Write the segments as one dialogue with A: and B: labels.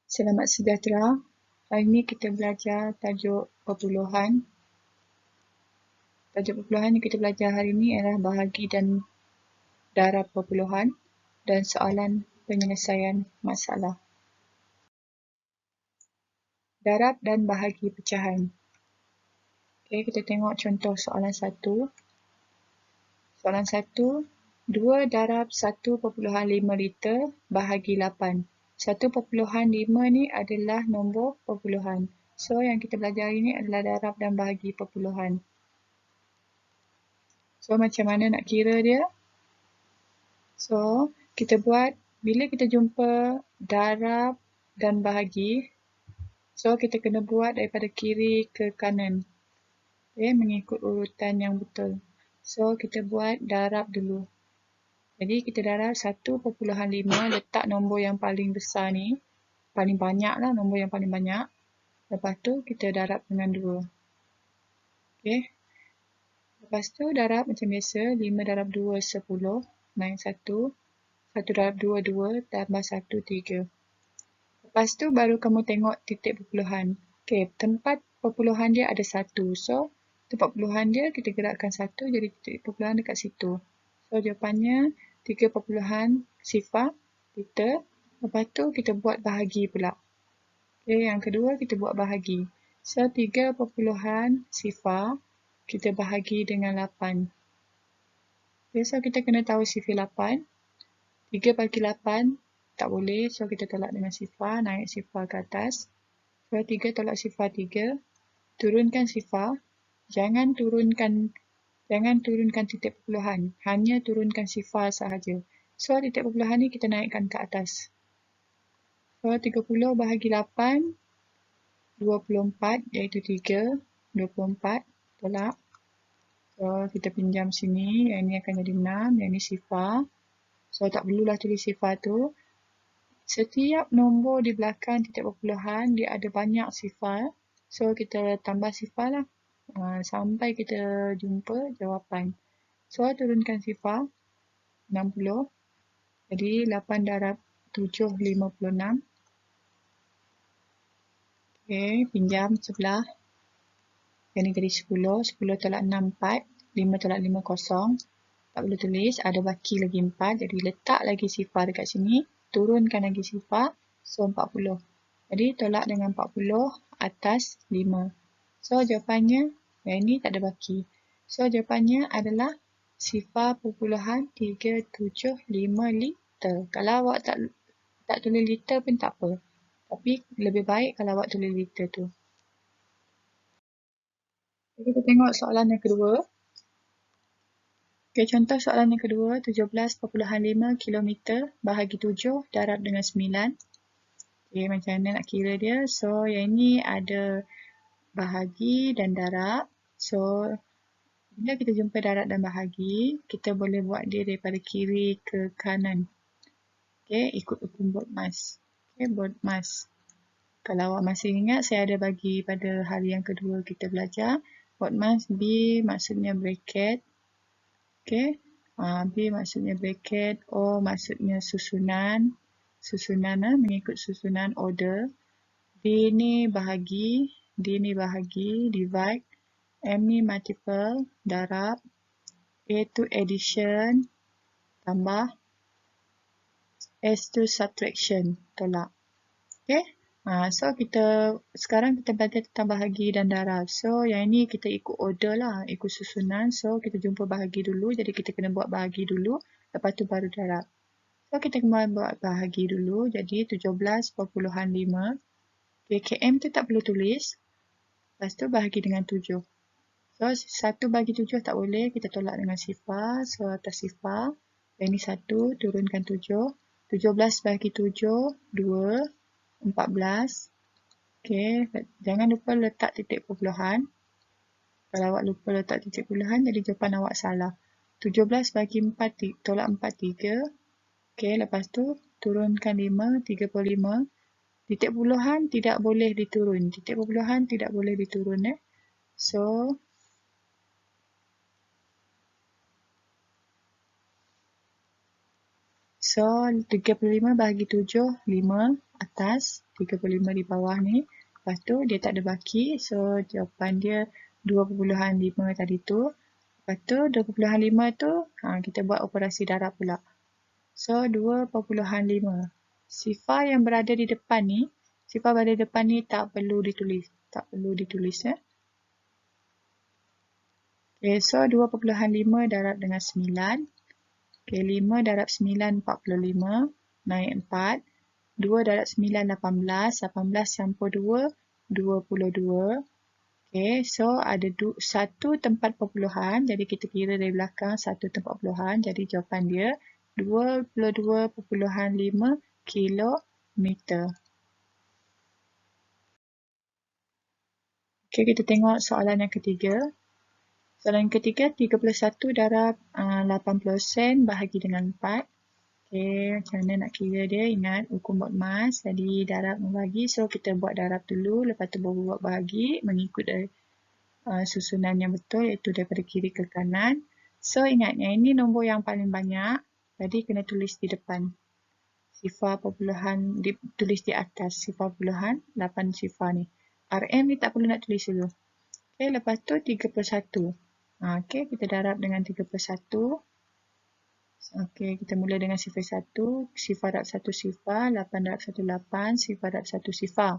A: Selamat sejahtera. Hari ini kita belajar tajuk perpuluhan. Tajuk perpuluhan yang kita belajar hari ini adalah bahagi dan darab perpuluhan dan soalan penyelesaian masalah. Darab dan bahagi pecahan. Okey, kita tengok contoh soalan 1. Soalan 1, 2 darab 1.5 liter bahagi 8. 1.5 ni adalah nombor perpuluhan. So, yang kita belajar hari ini adalah darab dan bahagi perpuluhan. So, macam mana nak kira dia? So, kita buat, bila kita jumpa darab dan bahagi, so kita kena buat daripada kiri ke kanan. Okay, mengikut urutan yang betul. So, kita buat darab dulu. Jadi, kita darab 1.5, letak nombor yang paling besar ni. Paling banyak lah, nombor yang paling banyak. Lepas tu, kita darab dengan 2. Okay. Lepas tu, darab macam biasa. 5 darab 2, 10. Naik 1. 1 darab 2, 2. Tambah 1, 3. Lepas tu, baru kamu tengok titik perpuluhan. Okay, tempat perpuluhan dia ada 1. So, tempat perpuluhan dia kita gerakkan 1. Jadi, titik perpuluhan dekat situ. So, jawapannya 3.0 liter. Lepas tu, kita buat bahagi pula. Okay, yang kedua, kita buat bahagi. So, 3.0 kita bahagi dengan 8. Okay, so kita kena tahu sifar 8. 3 bagi 8 tak boleh. So, kita tolak dengan sifar. Naik sifar ke atas. So, 3 tolak sifar 3. Turunkan sifar. Jangan turunkan titik perpuluhan. Hanya turunkan sifar sahaja. So, titik perpuluhan ni kita naikkan ke atas. So, 30 bahagi 8. 24 iaitu 3. 24 tolak. So, kita pinjam sini. Yang ni akan jadi 6. Yang ni sifar. So, tak perlulah tulis sifar tu. Setiap nombor di belakang titik perpuluhan, dia ada banyak sifar. So, kita tambah sifar lah. Sampai kita jumpa jawapan. So, turunkan sifar. 60. Jadi, 8 darab 7, 56. Okay, pinjam sebelah. Yang ni jadi 10. 10 tolak 6, 4. 5 tolak 5, 0. Tak perlu tulis. Ada baki lagi 4. Jadi, letak lagi sifar dekat sini. Turunkan lagi sifar. So, 40. Jadi, tolak dengan 40 atas 5. So, jawapannya, yang ini tak ada baki. So, jawapannya adalah sifar perpuluhan 375 liter. Kalau awak tak tulis liter pun tak apa. Tapi, lebih baik kalau awak tulis liter tu. Jadi, kita tengok soalan yang kedua. Okay, contoh soalan yang kedua, 17.5 km bahagi 7 darab dengan 9. Okay, macam mana nak kira dia? So, yang ini ada bahagi dan darab. So, bila kita jumpa darab dan bahagi, kita boleh buat dia daripada kiri ke kanan. Okay, ikut hukum Bodmas. Okay, Bodmas. Kalau awak masih ingat, saya ada bagi pada hari yang kedua kita belajar. Bodmas B maksudnya bracket. Okay, B maksudnya bracket. O maksudnya susunan. Susunan mengikut susunan order. D ni bahagi. D ni bahagi, divide. M ni multiple, darab. A tu addition, tambah. S tu subtraction, tolak. Okay. So, sekarang kita belajar tentang bahagi dan darab. So, yang ini kita ikut order lah, ikut susunan. So, kita jumpa bahagi dulu. Jadi, kita kena buat bahagi dulu. Lepas tu baru darab. So, kita kena buat bahagi dulu. Jadi, 17.5. Okay, KM tu tak perlu tulis. Lepas tu, bahagi dengan 7. So, 1 bagi 7 tak boleh. Kita tolak dengan sifar. So, atas sifar. Yang ni 1, turunkan 7. 17 bagi 7, 2. 14. Okay, jangan lupa letak titik perpuluhan. Kalau awak lupa letak titik perpuluhan, jadi jawapan awak salah. 17 bagi 4, tolak 4, 3. Okay, lepas tu turunkan 5, 35. Titik perpuluhan tidak boleh diturun. Titik perpuluhan tidak boleh diturun. So, So, 35 bahagi 7, 5 atas, 35 di bawah ni. Lepas tu, dia tak ada baki. So, jawapan dia 2.5 tadi tu. Lepas tu, 2.5 tu, kita buat operasi darab pula. So, 2.5. Sifar yang berada di depan ni, sifar berada di depan ni tak perlu ditulis. Tak perlu ditulis ya. Okay, so 2.5 darab dengan 9. Okay, 5 darab 9, 45. Naik 4. 2 darab 9, 18. 18 campur 2, 22. Okay, so ada satu tempat perpuluhan. Jadi kita kira dari belakang satu tempat perpuluhan. Jadi jawapan dia 22.5 kilometer. Okay, kita tengok soalan yang ketiga. Soalan yang ketiga, 31 darab 80 sen bahagi dengan 4. Okay, macam mana nak kira dia? Ingat hukum buat emas. Jadi darab membagi. So, kita buat darab dulu. Lepas tu baru buat bahagi. Mengikut susunan yang betul iaitu daripada kiri ke kanan. So, ingat yang ini nombor yang paling banyak. Jadi, kena tulis di depan. Sifar perpuluhan tulis di atas. Sifar perpuluhan 8 sifar ni. RM ni tak perlu nak tulis dulu. Okay, lepas tu 31. Okay, kita darab dengan 31. Okay, kita mula dengan sifar 1. Sifar darab 1 sifar. 8 darab 1, 8. Sifar darab 1 sifar.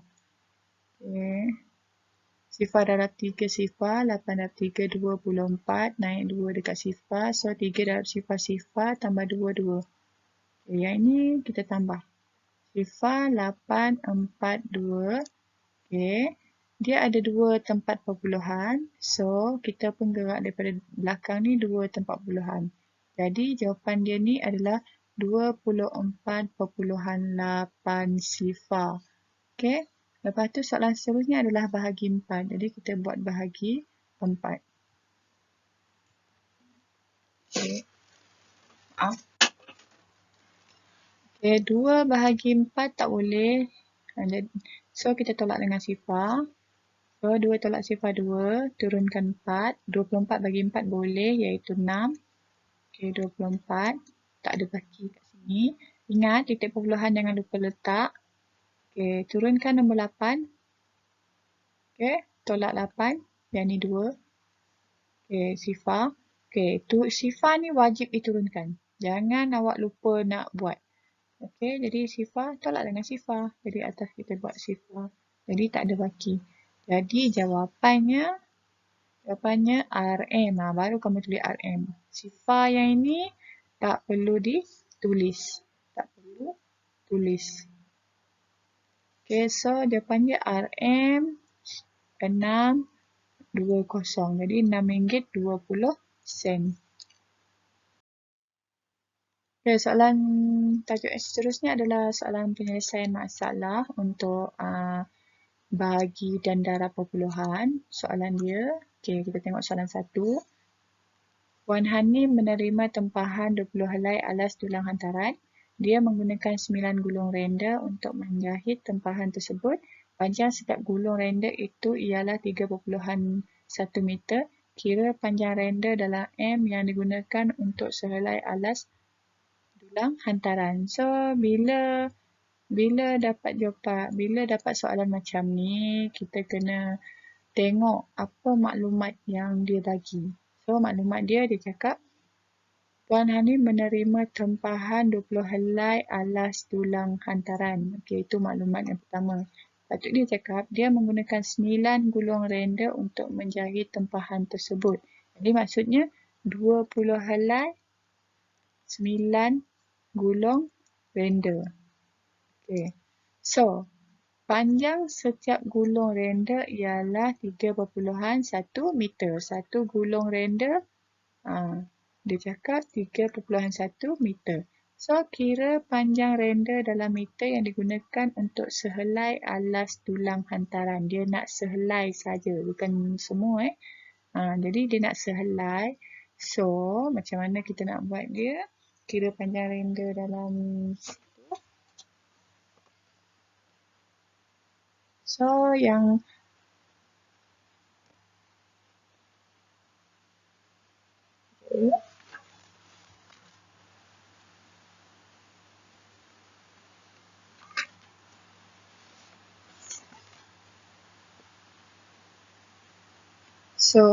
A: Okay. Sifar darab 3 sifar. 8 darab 3, 24. Naik 2 dekat sifar. So, 3 darab sifar tambah 2, 2. Okay, yang ini kita tambah. Sifar 8, 4, 2. Okay. Dia ada 2 tempat perpuluhan. So, kita pun gerak daripada belakang ni 2 tempat perpuluhan. Jadi, jawapan dia ni adalah 24.8 sifar. Okay. Lepas tu, soalan seterusnya adalah bahagi 4. Jadi, kita buat bahagi 4. Okay. Okay, 2 bahagi 4 tak boleh. So, kita tolak dengan sifar. So, 2 tolak sifar 2, turunkan 4. 24 bagi 4 boleh, iaitu 6. Okay, 24. Tak ada baki kat sini. Ingat, titik perpuluhan jangan lupa letak. Okay, turunkan nombor 8. Okay, tolak 8. Yang ni 2. Okay, sifar. Okay, sifar ni wajib diturunkan. Jangan awak lupa nak buat. Okay, jadi sifar, tolak dengan sifar. Jadi atas kita buat sifar. Jadi tak ada baki. Jadi jawapannya RM. Baru kamu tulis RM. Sifar yang ini tak perlu ditulis. Tak perlu tulis. Okay, so jawapannya RM 6.20. Jadi RM6.20. Okay, soalan tajuk seterusnya adalah soalan penyelesaian masalah untuk bahagi dan darab perpuluhan. Soalan dia, okay, kita tengok soalan 1. Puan Hani menerima tempahan 20 helai alas tulang hantaran. Dia menggunakan 9 gulung renda untuk menjahit tempahan tersebut. Panjang setiap gulung renda itu ialah 3.1 meter. Kira panjang renda dalam M yang digunakan untuk sehelai alas tulang hantaran. So, bila dapat soalan macam ni, kita kena tengok apa maklumat yang dia bagi. So, maklumat dia cakap, Puan Hani menerima tempahan 20 helai alas tulang hantaran. Okey, itu maklumat yang pertama. Lepas tu dia cakap, dia menggunakan 9 gulung renda untuk menjahit tempahan tersebut. Jadi maksudnya, 20 helai 9 gulung renda. Okay. So, panjang setiap gulung renda ialah 3.1 meter. Satu gulung renda, dia cakap 3.1 meter. So, kira panjang renda dalam meter yang digunakan untuk sehelai alas tulang hantaran. Dia nak sehelai saja, bukan semua. Jadi, dia nak sehelai. So, macam mana kita nak buat dia? Kira panjang renda dalam situ. So, yang So,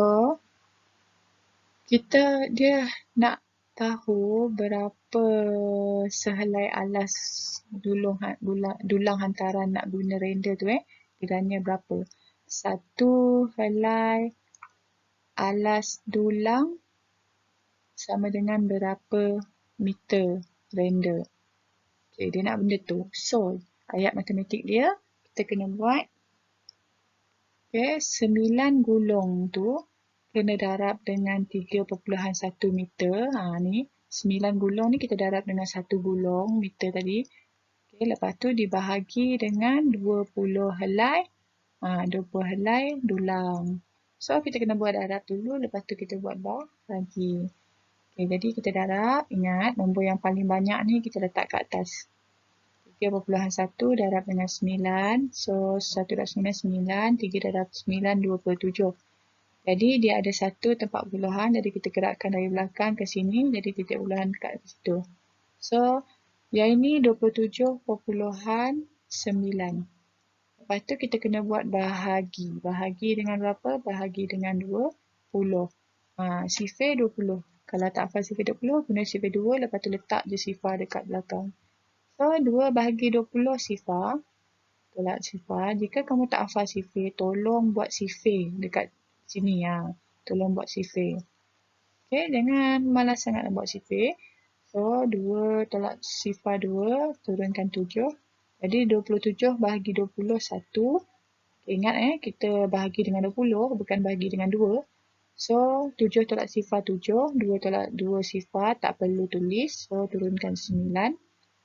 A: dia nak tahu berapa sehelai alas dulang hantaran nak guna render tu kiranya berapa. Satu helai alas dulang sama dengan berapa meter render. Okay, dia nak benda tu. So, ayat matematik dia kita kena buat 9 gulung tu kena darab dengan 3.1 meter. Ni 9 gulung ni kita darab dengan 1 gulung meter tadi. Okay, lepas tu dibahagi dengan 20 helai. 20 helai dulang. So, kita kena buat darab dulu. Lepas tu kita buat bahagi. Okay, jadi kita darab. Ingat, nombor yang paling banyak ni kita letak kat atas. 3.1 darab dengan 9. So, 1 darab 9, 9. 3 darab 9, 27. Jadi, dia ada satu tempat puluhan. Jadi, kita gerakkan dari belakang ke sini. Jadi, titik puluhan dekat situ. So, yang ini 27.9. Lepas tu, kita kena buat bahagi. Bahagi dengan berapa? Bahagi dengan 20. Sifir 20. Kalau tak hafal sifir 20, guna sifir 2. Lepas tu, letak je sifar dekat belakang. So, 2 bahagi 20 sifar. Tolak sifar. Jika kamu tak hafal sifir, tolong buat sifir dekat sini. Tolong buat sifir. Okay, jangan malas sangat nak buat sifir. So, 2 tolak sifar 2, turunkan 7. Jadi, 27 bahagi 20, 1. Ingat kita bahagi dengan 20, bukan bahagi dengan 2. So, 7 tolak sifar 7, 2 tolak 2 sifar, tak perlu tulis. So, turunkan 9.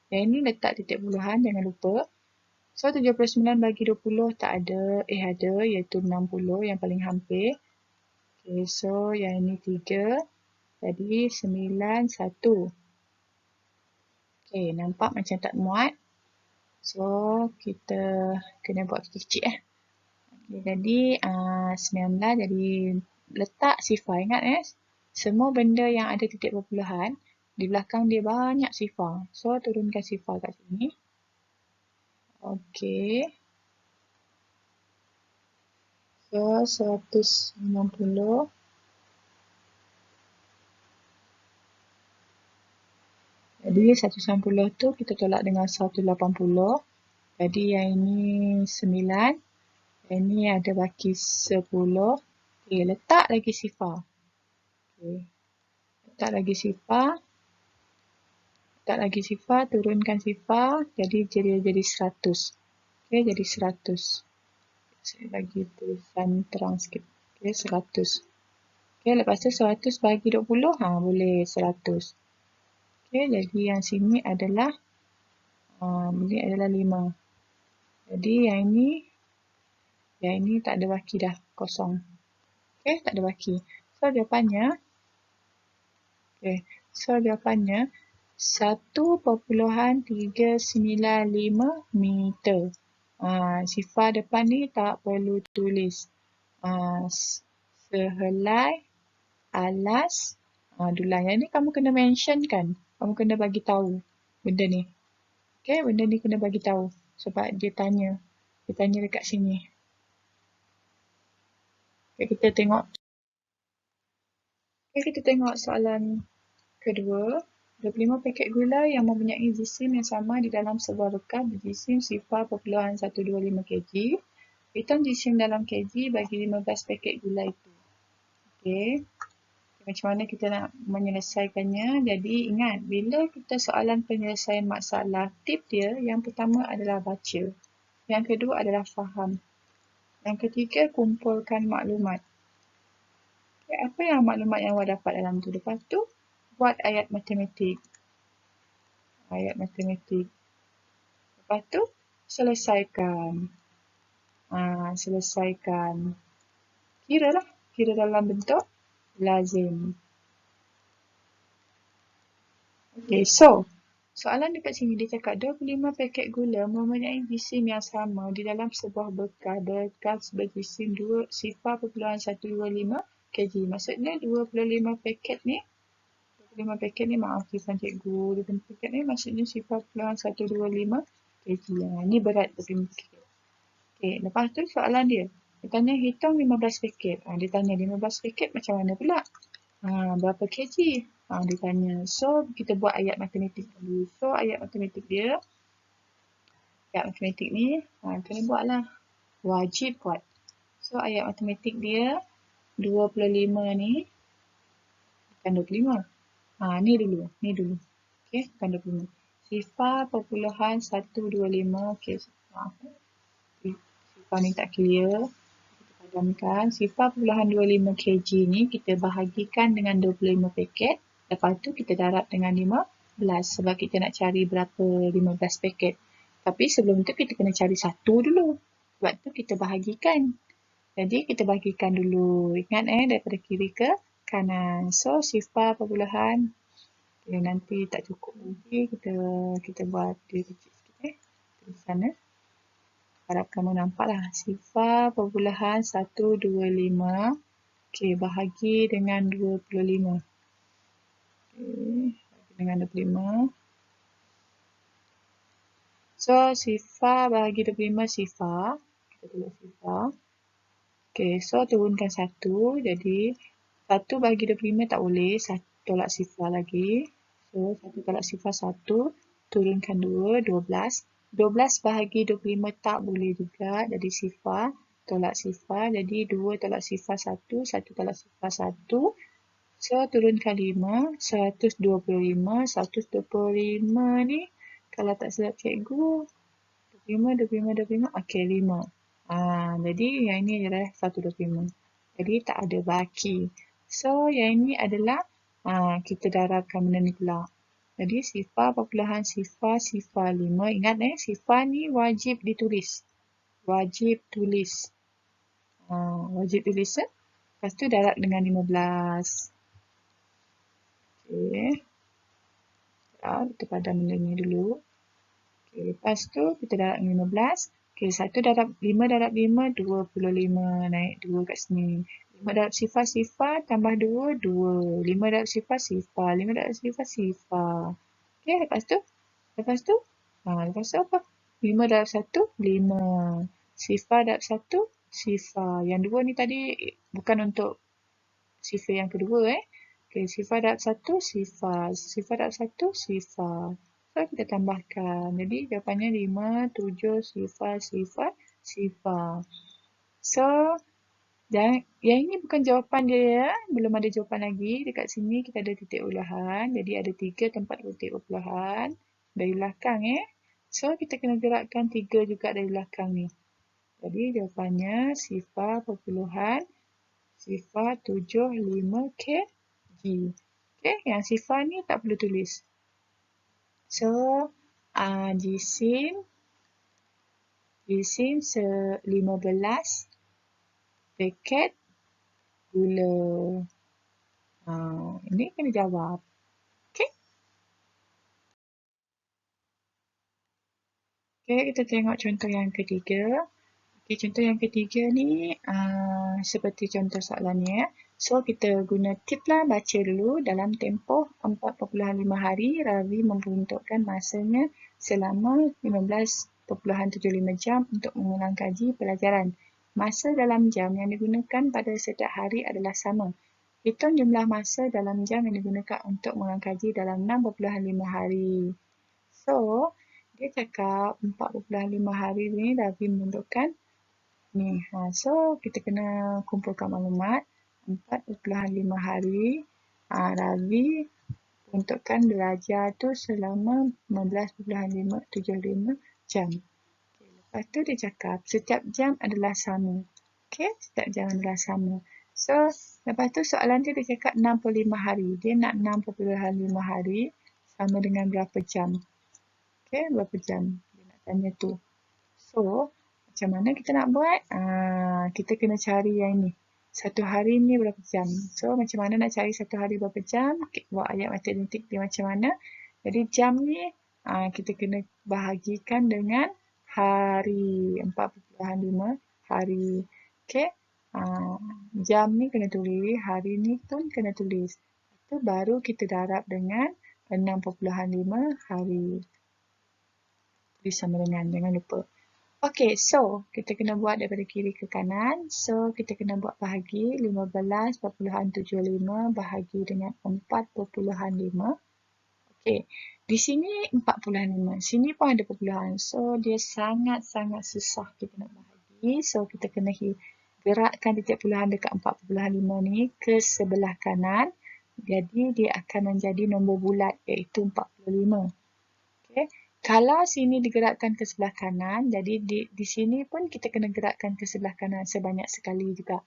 A: Yang ini letak titik puluhan, jangan lupa. So, 79 bagi 20 tak ada. Ada, iaitu 60 yang paling hampir. Okay, so yang ini 3. Jadi, 9, 1. Okay, nampak macam tak muat. So, kita kena buat kecil-kecil Okay, jadi, 19. Jadi, letak sifar. Ingat semua benda yang ada titik perpuluhan, di belakang dia banyak sifar. So, turunkan sifar kat sini. Okey. So, 190. Jadi, 190 tu kita tolak dengan 180. Jadi, yang ini 9. Yang ini ada baki 10. Okay, letak lagi sifar. Okay. Letak lagi sifar. Letak lagi sifar, turunkan sifar. Jadi, jadi 100. Okay, jadi 100. Saya bagi tulisan terang sikit. Okay, 100. Okay, lepas tu 100 bagi 20. Boleh 100. Okay, jadi yang sini adalah 5. Jadi yang ini tak ada baki dah, kosong. Okay, tak ada baki. So jawapannya 1.395 meter. Sifar depan ni tak perlu tulis. Sehelai alas dulang. Yang ni kamu kena mention kan. Kamu kena bagi tahu benda ni. Okay, benda ni kena bagi tahu sebab dia tanya. Dia tanya dekat sini. Okay, kita tengok. Okay, kita tengok soalan kedua. 25 paket gula yang mempunyai jisim yang sama di dalam sebuah bekal berjisim sifar 0.125 kg. Hitung jisim dalam kg bagi 15 paket gula itu. Okay. Macam mana kita nak menyelesaikannya. Jadi ingat, bila kita soalan penyelesaian masalah, tip dia yang pertama adalah baca. Yang kedua adalah faham. Yang ketiga, kumpulkan maklumat. Okay, apa yang maklumat yang awak dapat dalam tu? Lepas tu, buat ayat matematik. Lepas tu, selesaikan. Kira dalam bentuk lazim. Okay, so soalan dekat sini dia cakap 25 paket gula mempunyai jisim yang sama di dalam sebuah bekal berjisim sifar 0.125 kg. Maksudnya 25 paket ni, maaf kisah cikgu, 25 paket ni maksudnya sifar 0.125 kg. Ni berat 25 paket. Okay, lepas tu soalan dia. Dia tanya hitung 15 paket. Dia tanya 15 paket macam mana pula? Berapa kg? Dia tanya. So, kita buat ayat matematik dulu. So, ayat matematik ni, kena buat lah. Wajib buat. So, ayat matematik dia 25 ni, bukan 25. Ni dulu. Okay, bukan 25. Sifar perpuluhan 125. Okay, maaf. Sifar ni tak clear. Kita padamkan. Sifar perpuluhan 25 kg ni kita bahagikan dengan 25 paket. Lepas tu kita darab dengan 15 sebab kita nak cari berapa 15 paket. Tapi sebelum tu kita kena cari satu dulu. Sebab tu kita bahagikan. Jadi kita bahagikan dulu. Ingat daripada kiri ke kanan. So sifar perpuluhan. Nanti tak cukup nanti kita buat dia kecil sikit di sana. Harap kamu nampak lah. Sifar perpuluhan 125. Okey, bahagi dengan 25. Okey, bahagi dengan 25. So, sifar bahagi 25 sifar. Kita tulis sifar. Okey, so turunkan 1. Jadi, 1 bahagi 25 tak boleh. 1 tolak sifar lagi. So, 1 tolak sifar 1. Turunkan 2, 12. 12 bahagi 25 tak boleh juga. Jadi, sifar tolak sifar. Jadi, 2 tolak sifar 1. 1 tolak sifar 1. So, turunkan 5. 125. 125 ni, kalau tak silap cikgu, 25. Okey, 5. Jadi, yang ini adalah 125. Jadi, tak ada baki. So, yang ini adalah kita darabkan benda ni pula. Jadi, sifar perpuluhan sifar 5. Ingat sifar ni wajib ditulis. Wajib tulis. Wajib tulis. Lepas tu darab dengan 15. Okey. Kita padam benda ni dulu. Okay, lepas tu kita darab 15. Okey, 5 darab 5, 25. Naik 2 kat sini. 5 darab sifar tambah 2, 2. 5 darab sifar. 5 darab sifar. Okey, lepas tu apa? 5 darab 1, 5. Sifar darab 1, sifar. Yang 2 ni tadi bukan untuk sifar yang kedua Okey, sifar darab 1, sifar. Sifar darab 1, sifar. So, kita tambahkan. Jadi, jawapannya 5, 7, sifar. So, dan yang ini bukan jawapan dia. Belum ada jawapan lagi. Dekat sini kita ada titik ulahan. Jadi, ada 3 tempat titik ulahan. Dari belakang So, kita kena gerakkan 3 juga dari belakang ni. Jadi, jawapannya sifar perpuluhan sifar 75 kg. Okay, yang sifar ni tak perlu tulis. So, jisim 15 paket gula. Ini kena jawab. Okay. Okay, kita tengok contoh yang ketiga. Okay, contoh yang ketiga ni seperti contoh soalan ni So, kita guna tip lah baca dulu. Dalam tempoh 4.5 hari, Ravi memperuntukkan masanya selama 15.75 jam untuk mengulang kaji pelajaran. Masa dalam jam yang digunakan pada setiap hari adalah sama. Hitung jumlah masa dalam jam yang digunakan untuk mengulang kaji dalam 6.5 hari. So, dia cakap 4.5 hari ni Ravi memperuntukkan ni. So, kita kena kumpulkan maklumat. 4.5 hari. Ravi untukkan belajar tu selama 15.575 jam. Okay, lepas tu dia cakap setiap jam adalah sama. Okay, setiap jam adalah sama. So, lepas tu soalan tu dia cakap 65 hari. Dia nak 6.5 hari sama dengan berapa jam. Okay, berapa jam. Dia nak tanya tu. So, macam mana kita nak buat? Kita kena cari yang ni. Satu hari ni berapa jam. So, macam mana nak cari satu hari berapa jam? Buat ayat matematik dia macam mana. Jadi, jam ni kita kena bahagikan dengan hari. 4.5 hari. Okay. Jam ni kena tulis. Hari ni pun kena tulis. Itu baru kita darab dengan 6.5 hari. Tulis sama dengan. Jangan lupa. Okay, so kita kena buat daripada kiri ke kanan. So, kita kena buat bahagi 15.75 bahagi dengan 4.5. Okay, di sini 4.5. Sini pun ada perpuluhan. So, dia sangat-sangat susah kita nak bahagi. So, kita kena gerakkan titik puluhan dekat 4.5 ni ke sebelah kanan. Jadi, dia akan menjadi nombor bulat iaitu 45. Okay. Kalau sini digerakkan ke sebelah kanan, jadi di sini pun kita kena gerakkan ke sebelah kanan sebanyak sekali juga.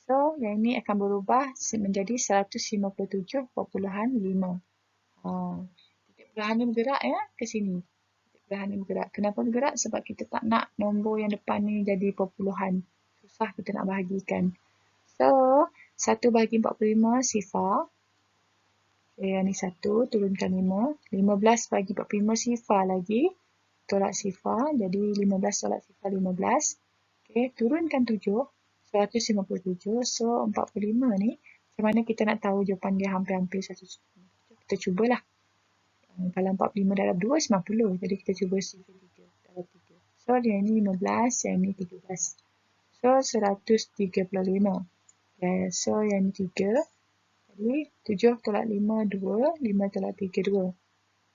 A: So, yang ini akan berubah menjadi 157.5. Titik puluhan ni bergerak ya ke sini. Titik puluhan ni bergerak. Kenapa bergerak? Sebab kita tak nak nombor yang depan ni jadi perpuluhan. Susah kita nak bahagikan. So, 1/45 sifar. Okay, yang ni 1, turunkan 5. 15 bagi 45 sifar lagi. Tolak sifar, jadi 15 tolak sifar 15. Okay, turunkan 7. 157. So, 45 ni, macam mana kita nak tahu jawapan dia hampir-hampir 150. Kita cubalah. Kalau 45 darab 2, 90. Jadi, kita cuba sifar 3 darab 3. So, yang ni 15, yang ni 13. So, 135. Okay, so, yang ni 3. Jadi, 7 tolak 5, 2. 5 tolak 3, 2.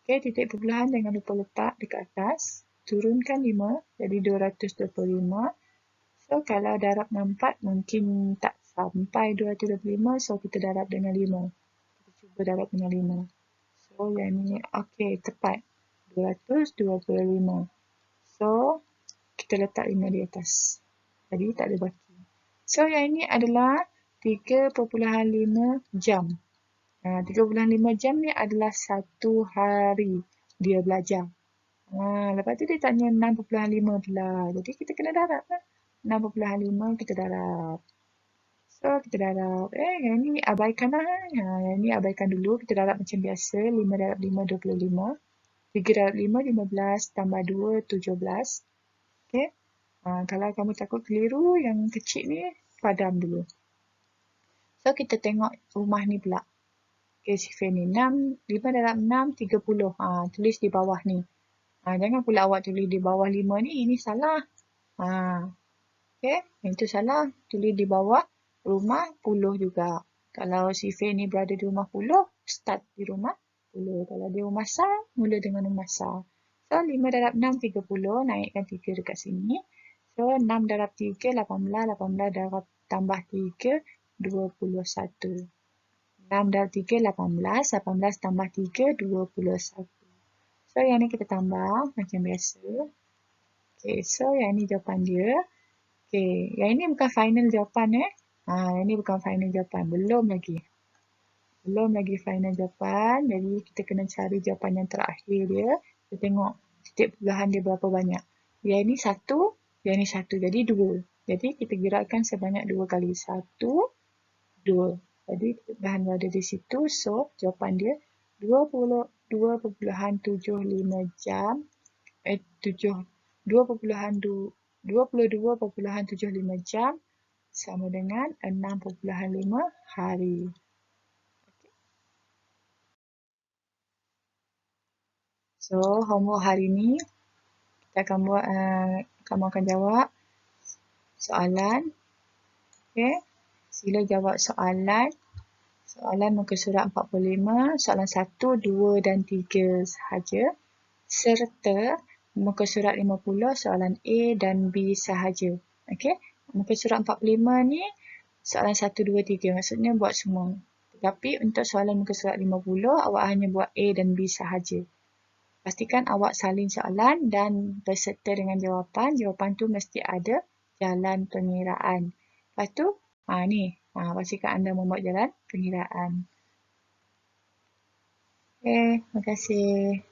A: Okay, titik perpuluhan jangan lupa letak dekat atas. Turunkan 5, jadi 225. So, kalau darab dengan 4, mungkin tak sampai 225. So, kita darab dengan 5. Kita cuba darab dengan 5. So, yang ni, okay, tepat. 225. So, kita letak 5 di atas. Jadi, tak ada baki. So, yang ini adalah 3.5 jam. 3.5 jam ni adalah 1 hari dia belajar. Lepas tu dia tanya 6.5 pula. Jadi kita kena darab lah. 6.5 kita darab. So kita darab. Yang ni abaikan lah. Yang ni abaikan dulu. Kita darab macam biasa. 5 darab 5, 25. 3 darab 5, 15. Tambah 2, 17. Okay. Kalau kamu takut keliru, yang kecil ni padam dulu. So kita tengok rumah ni pula. Okay, sifar ni 6, 5 darab 6, 30. Tulis di bawah ni. Jangan pula awak tulis di bawah 5 ni. Ini salah. Okay, yang itu salah. Tulis di bawah rumah 10 juga. Kalau sifar ni berada di rumah 10, start di rumah 10. Kalau di rumah sar, mula dengan rumah sar. So, 5 darab 6, 30. Naikkan 3 dekat sini. So, 6 darab 3, 18. 18 darab tambah 3, 21. 6 darab 3, 18. 18 tambah 3, 21. So, yang ni kita tambah macam biasa. Okay, so yang ni jawapan dia. Okay, yang ini bukan final jawapan yang ni bukan final jawapan. Belum lagi. Belum lagi final jawapan. Jadi, kita kena cari jawapan yang terakhir dia. Kita tengok titik puluhan dia berapa banyak. Yang ini 1, yang ini 1. Jadi, 2. Jadi, kita gerakkan sebanyak 2 kali. 1, 2. Jadi, bahan berada di situ. So, jawapan dia 22.75 jam. 22.75 jam sama dengan 6.5 hari. So, homework hari ni kita akan buat, kamu akan jawab soalan. Okay. Sila jawab soalan. Soalan muka surat 45, soalan 1, 2 dan 3 sahaja. Serta muka surat 50, soalan A dan B sahaja. Okey. Muka surat 45 ni soalan 1, 2, 3. Maksudnya buat semua. Tetapi untuk soalan muka surat 50, awak hanya buat A dan B sahaja. Pastikan awak salin soalan dan berserta dengan jawapan. Jawapan tu mesti ada jalan pengiraan. Lepas tu, ni. Pastikan anda membuat jalan pengiraan. Okay, terima kasih.